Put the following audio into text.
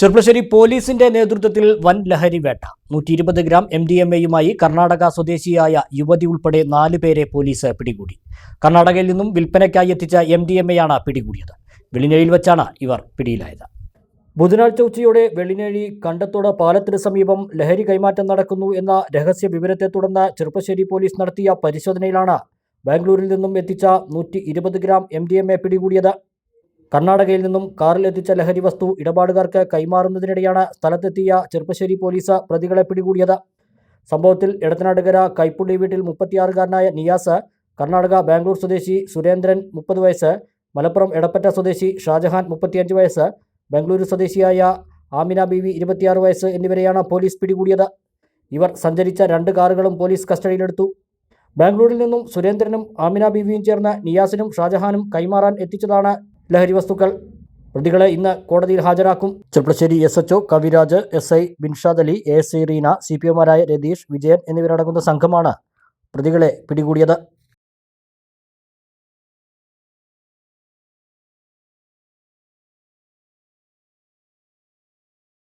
ചെർപ്പശ്ശേരി പോലീസിന്റെ നേതൃത്വത്തിൽ വൻ ലഹരി വേട്ട 120 ഗ്രാം MDMA-യുമായി കർണാടക സ്വദേശിയായ യുവതി ഉൾപ്പെടെ 4 പേരെ പോലീസ് പിടികൂടി. കർണാടകയിൽ നിന്നും വിൽപ്പനയ്ക്കായി എത്തിച്ച MDMA-യാണ് പിടികൂടിയത്. വെള്ളിനേഴിയിൽ വെച്ചാണ് ഇവർ പിടിയിലായത്. ബുധനാഴ്ച ഉച്ചയോടെ വെള്ളിനേഴി കണ്ടത്തോട് പാലത്തിന് സമീപം ലഹരി കൈമാറ്റം നടക്കുന്നു എന്ന രഹസ്യ വിവരത്തെ തുടർന്ന് ചെർപ്പശ്ശേരി പോലീസ് നടത്തിയ പരിശോധനയിലാണ് ബാംഗ്ലൂരിൽ നിന്നും എത്തിച്ച 120 ഗ്രാം MDMA പിടികൂടിയത്. കർണാടകയിൽ നിന്നും കാറിൽ എത്തിച്ച ലഹരി വസ്തു ഇടപാടുകാർക്ക് കൈമാറുന്നതിനിടെയാണ് സ്ഥലത്തെത്തിയ ചെർപ്പശ്ശേരി പോലീസ് പ്രതികളെ പിടികൂടിയത്. സംഭവത്തിൽ എടത്തനാട്ടുകര കൈപ്പുള്ളി വീട്ടിൽ 36-കാരനായ നിയാസ്, കർണാടക ബാംഗ്ലൂർ സ്വദേശി സുരേന്ദ്രൻ 30 വയസ്സ്, മലപ്പുറം എടപ്പറ്റ സ്വദേശി ഷാജഹാൻ 35 വയസ്സ്, ബംഗളൂരു സ്വദേശിയായ ആമിന ബീവി 26 വയസ്സ് എന്നിവരെയാണ് പോലീസ് പിടികൂടിയത്. ഇവർ സഞ്ചരിച്ച 2 കാറുകളും പോലീസ് കസ്റ്റഡിയിലെടുത്തു. ബാംഗ്ലൂരിൽ നിന്നും സുരേന്ദ്രനും ആമിന ബീവിയും ചേർന്ന് നിയാസിനും ഷാജഹാനും കൈമാറാൻ എത്തിച്ചതാണ് ലഹരി വസ്തുക്കൾ. പ്രതികളെ ഇന്ന് കോടതിയിൽ ഹാജരാക്കും. Cherpulassery SHO Kaviraj, SI Binshad Ali, ASI Reena, CPOമാരായ Ratheesh, Vijayan എന്നിവരടങ്ങുന്ന സംഘമാണ് പ്രതികളെ പിടികൂടിയത്.